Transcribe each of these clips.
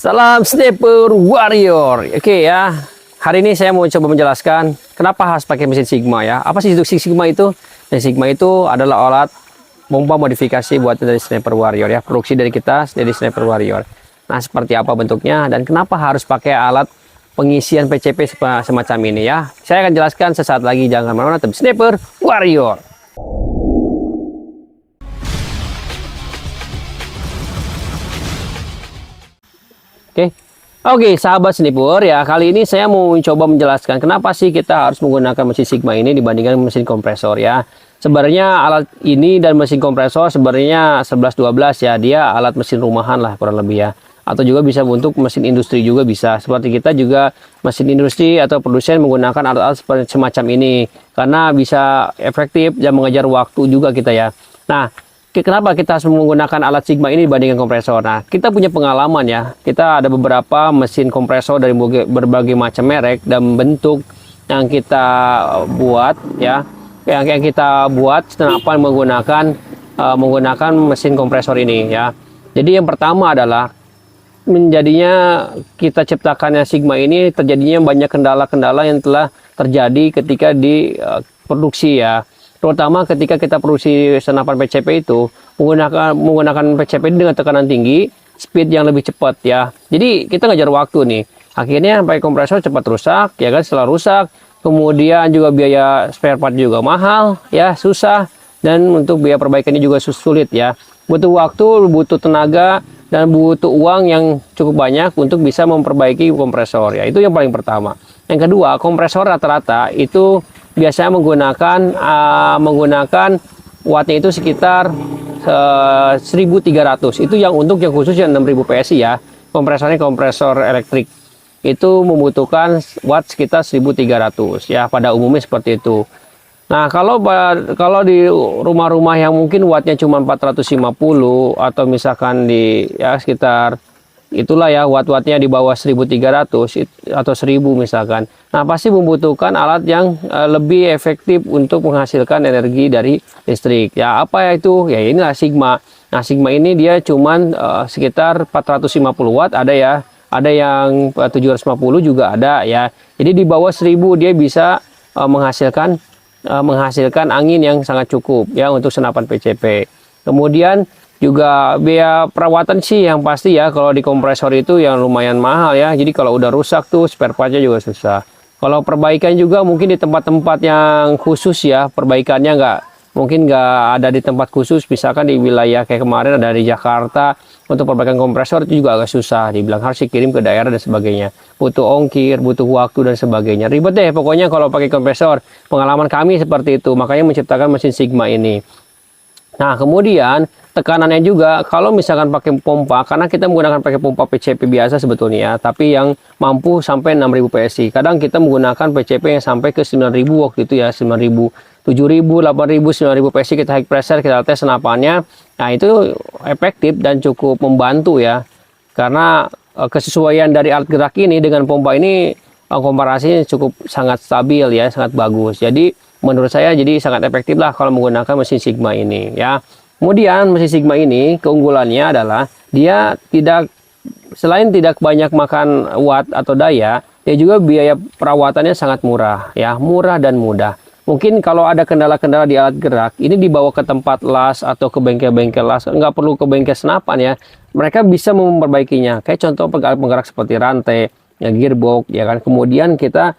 Salam Sniper Warrior. Oke ya, hari ini saya mau coba menjelaskan kenapa harus pakai mesin Sigma ya. Apa sih Sigma itu? Mesin Sigma itu adalah alat pompa modifikasi buatan dari Sniper Warrior ya. Produksi dari kita, dari Sniper Warrior. Nah, seperti apa bentuknya dan kenapa harus pakai alat pengisian PCP semacam ini ya. Saya akan jelaskan sesaat lagi. Jangan kemana-mana, tetap Sniper Warrior. Oke, sahabat sniper ya, kali ini saya mau mencoba menjelaskan kenapa sih kita harus menggunakan mesin Sigma ini dibandingkan mesin kompresor ya. Sebenarnya alat ini dan mesin kompresor sebenarnya 11-12 ya, dia alat mesin rumahan lah kurang lebih ya. Atau juga bisa untuk mesin industri juga bisa. Seperti kita juga mesin industri atau produsen menggunakan alat-alat semacam ini karena bisa efektif dan mengejar waktu juga kita ya. Nah, kenapa kita harus menggunakan alat Sigma ini dibandingkan kompresor? Nah, kita punya pengalaman ya. Kita ada beberapa mesin kompresor dari berbagai macam merek dan bentuk yang kita buat ya. Yang kita buat senapan menggunakan mesin kompresor ini ya. Jadi yang pertama adalah menjadinya kita ciptakannya Sigma ini terjadinya banyak kendala-kendala yang telah terjadi ketika diproduksi ya. Terutama ketika kita produksi senapan PCP itu menggunakan PCP dengan tekanan tinggi, speed yang lebih cepat ya. Jadi kita ngejar waktu nih. Akhirnya pakai kompresor cepat rusak ya kan. Setelah rusak, kemudian juga biaya spare part juga mahal ya, susah, dan untuk biaya perbaikannya juga sulit ya. Butuh waktu, butuh tenaga, dan butuh uang yang cukup banyak untuk bisa memperbaiki kompresor ya. Itu yang paling pertama. Yang kedua, kompresor rata-rata itu biasanya menggunakan wattnya itu sekitar 1300. Itu yang untuk yang khusus yang 6000 PSI ya. Kompresornya kompresor elektrik. Itu membutuhkan watt sekitar 1300 ya, pada umumnya seperti itu. Nah, kalau di rumah-rumah yang mungkin wattnya cuma 450 atau misalkan di ya sekitar itulah ya, watt-wattnya di bawah 1300 atau 1000 misalkan. Nah, pasti membutuhkan alat yang lebih efektif untuk menghasilkan energi dari listrik. Ya, apa ya itu? Ya inilah Sigma. Nah, Sigma ini dia cuman sekitar 450 watt, ada yang 750 juga ada ya. Jadi di bawah 1000 dia bisa menghasilkan angin yang sangat cukup ya untuk senapan PCP. Kemudian juga biaya perawatan sih yang pasti ya, kalau di kompresor itu yang lumayan mahal ya. Jadi kalau udah rusak tuh spare partnya juga susah. Kalau perbaikan juga mungkin di tempat-tempat yang khusus ya, perbaikannya mungkin nggak ada di tempat khusus. Misalkan di wilayah kayak kemarin ada di Jakarta, untuk perbaikan kompresor itu juga agak susah. Dibilang harus dikirim ke daerah dan sebagainya. Butuh ongkir, butuh waktu dan sebagainya. Ribet deh pokoknya kalau pakai kompresor. Pengalaman kami seperti itu, makanya menciptakan mesin Sigma ini. Nah, kemudian tekanannya juga kalau misalkan pakai pompa, karena kita menggunakan pakai pompa PCP biasa sebetulnya ya, tapi yang mampu sampai 6000 PSI. Kadang kita menggunakan PCP yang sampai ke 9000 waktu itu ya, 9000, 7000, 8000, 9000 PSI kita high pressure, kita tes senapannya. Nah, itu efektif dan cukup membantu ya. Karena kesesuaian dari alat gerak ini dengan pompa ini komparasinya cukup sangat stabil ya, sangat bagus. Jadi menurut saya jadi sangat efektif lah kalau menggunakan mesin Sigma ini ya. Kemudian mesin Sigma ini keunggulannya adalah dia selain tidak banyak makan watt atau daya, dia juga biaya perawatannya sangat murah ya, murah dan mudah. Mungkin kalau ada kendala-kendala di alat gerak, ini dibawa ke tempat las atau ke bengkel-bengkel las, nggak perlu ke bengkel senapan ya. Mereka bisa memperbaikinya. Kayak contoh penggerak seperti rantai, ya, gearbox ya kan. Kemudian kita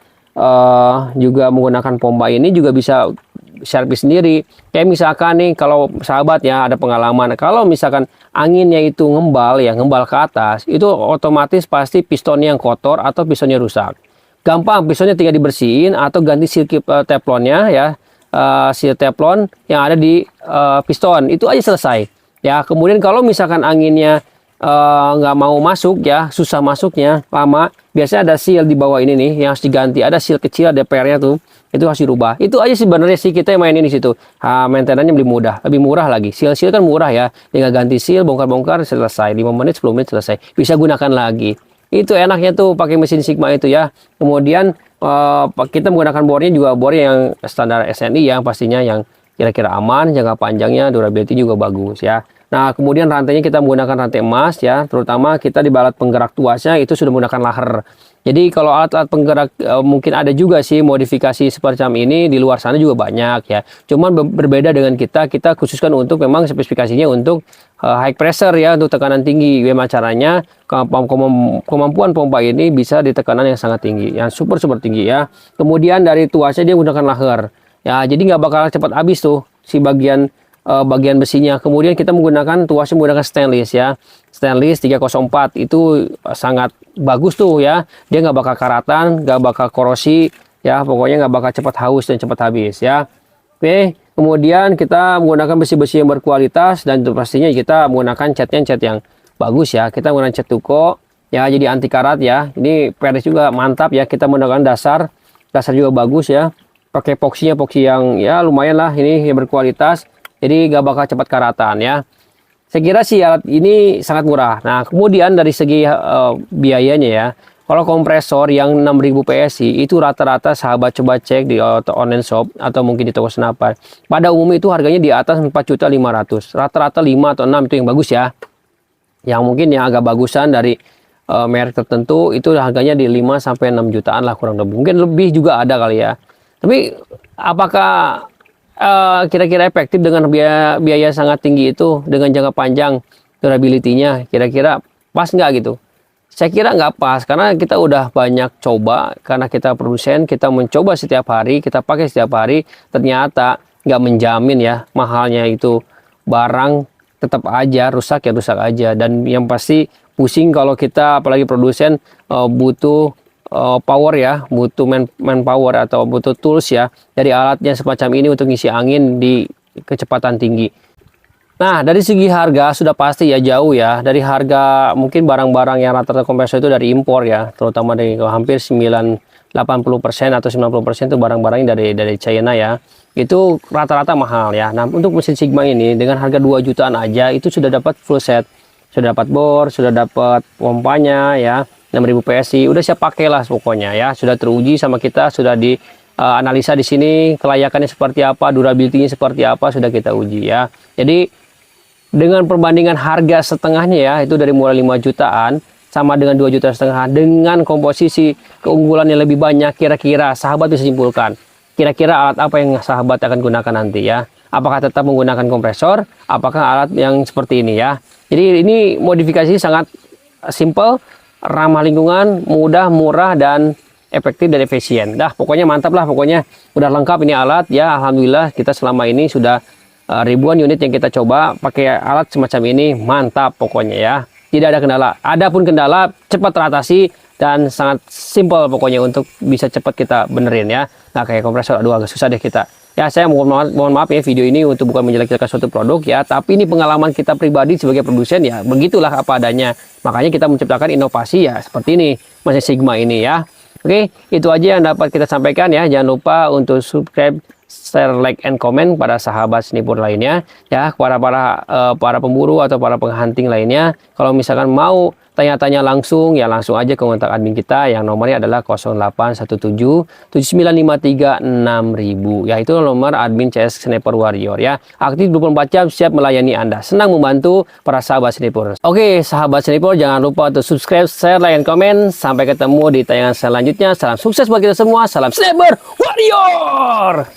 juga menggunakan pompa ini juga bisa servis sendiri. Kayak misalkan nih, kalau sahabat ya ada pengalaman, kalau misalkan anginnya itu ngembal ke atas, itu otomatis pasti pistonnya yang kotor atau pistonnya rusak. Gampang, pistonnya tinggal dibersihin atau ganti seal teflonnya ya, seal teflon yang ada di piston, itu aja selesai ya. Kemudian kalau misalkan anginnya nggak mau masuk ya, susah masuknya, lama, biasanya ada seal di bawah ini nih yang harus diganti, ada seal kecil, ada PR-nya tuh, itu harus dirubah. Itu aja sebenarnya sih kita yang mainin di situ. Maintenance-nya lebih murah lagi. Seal kan murah ya, tinggal ganti seal, bongkar-bongkar, selesai, 5 menit 10 menit selesai, bisa gunakan lagi. Itu enaknya tuh pakai mesin Sigma itu ya. Kemudian kita menggunakan bornya juga bor yang standar SNI yang pastinya yang kira-kira aman, jangka panjangnya, durability juga bagus ya. Nah, kemudian rantainya kita menggunakan rantai emas ya, terutama kita di alat penggerak tuasnya itu sudah menggunakan laher. Jadi kalau alat-alat penggerak mungkin ada juga sih modifikasi seperti ini di luar sana juga banyak ya. Cuman berbeda dengan kita khususkan untuk memang spesifikasinya untuk high pressure ya, untuk tekanan tinggi. Gimana caranya kemampuan pompa ini bisa di tekanan yang sangat tinggi, yang super tinggi ya. Kemudian dari tuasnya dia menggunakan laher. Ya, jadi nggak bakal cepat habis tuh si bagian besinya. Kemudian kita menggunakan tuasnya menggunakan stainless ya. Stainless 304 itu sangat bagus tuh ya. Dia nggak bakal karatan, nggak bakal korosi ya. Pokoknya nggak bakal cepat haus dan cepat habis ya. Oke, kemudian kita menggunakan besi-besi yang berkualitas dan itu pastinya kita menggunakan catnya cat yang bagus ya. Kita menggunakan cat tuko ya, jadi anti karat ya. Ini peris juga mantap ya. Kita menggunakan dasar juga bagus ya. Pakai epoxy yang ya lumayan lah, ini yang berkualitas. Jadi gak bakal cepat karatan ya. Saya kira sih alat ini sangat murah. Nah, kemudian dari segi biayanya ya. Kalau kompresor yang 6000 PSI itu rata-rata sahabat coba cek di online shop atau mungkin di toko senapan. Pada umumnya itu harganya di atas 4.500.000. Rata-rata 5 atau 6 itu yang bagus ya. Yang mungkin yang agak bagusan dari merek tertentu itu harganya di 5 sampai 6 jutaan lah kurang lebih. Mungkin lebih juga ada kali ya. Tapi apakah kira-kira efektif dengan biaya sangat tinggi itu dengan jangka panjang durability-nya? Kira-kira pas nggak gitu? Saya kira nggak pas karena kita udah banyak coba, karena kita produsen, kita mencoba setiap hari, kita pakai setiap hari, ternyata nggak menjamin ya, mahalnya itu barang tetap aja rusak ya rusak aja. Dan yang pasti pusing kalau kita apalagi produsen butuh power ya, butuh manpower atau butuh tools ya dari alatnya semacam ini untuk ngisi angin di kecepatan tinggi. Nah, dari segi harga sudah pasti ya jauh ya dari harga mungkin barang-barang yang rata-rata kompresor itu dari impor ya, terutama dari hampir 80% atau 90% itu barang-barangnya dari China ya. Itu rata-rata mahal ya. Nah, untuk mesin Sigma ini dengan harga 2 jutaan aja itu sudah dapat full set. Sudah dapat bor, sudah dapat pompanya ya. 6000 PSI udah siap pakai lah pokoknya ya, sudah teruji sama kita, sudah di analisa di sini kelayakannya seperti apa, durability-nya seperti apa sudah kita uji ya. Jadi dengan perbandingan harga setengahnya ya, itu dari mulai 5 jutaan sama dengan 2,5 juta dengan komposisi keunggulan yang lebih banyak, kira-kira sahabat bisa simpulkan kira-kira alat apa yang sahabat akan gunakan nanti ya. Apakah tetap menggunakan kompresor, apakah alat yang seperti ini ya. Jadi ini modifikasi sangat simple, ramah lingkungan, mudah, murah, dan efektif dan efisien. Dah, pokoknya mantap lah, pokoknya udah lengkap ini alat ya. Alhamdulillah kita selama ini sudah ribuan unit yang kita coba pakai alat semacam ini, mantap pokoknya ya. Tidak ada kendala. Adapun kendala cepat teratasi dan sangat simple pokoknya untuk bisa cepat kita benerin ya. Nah, kayak kompresor, aduh agak susah deh kita. Ya, saya mohon maaf ya, video ini untuk bukan menjelek-jelekan suatu produk ya, tapi ini pengalaman kita pribadi sebagai produsen ya, begitulah apa adanya. Makanya kita menciptakan inovasi ya seperti ini, mesin Sigma ini ya. Oke, itu aja yang dapat kita sampaikan ya. Jangan lupa untuk subscribe, share, like, and comment pada sahabat Snipur lainnya ya, para pemburu atau para penghunting lainnya. Kalau misalkan mau tanya-tanya langsung ya, langsung aja ke kontak admin kita yang nomornya adalah 0817 7953 6000 ya, itu nomor admin CS Sniper Warrior ya, aktif 24 jam, siap melayani Anda, senang membantu para sahabat Snipur. Oke sahabat Snipur, jangan lupa untuk subscribe, share, like, and comment. Sampai ketemu di tayangan selanjutnya. Salam sukses bagi kita semua, salam Sniper Warrior.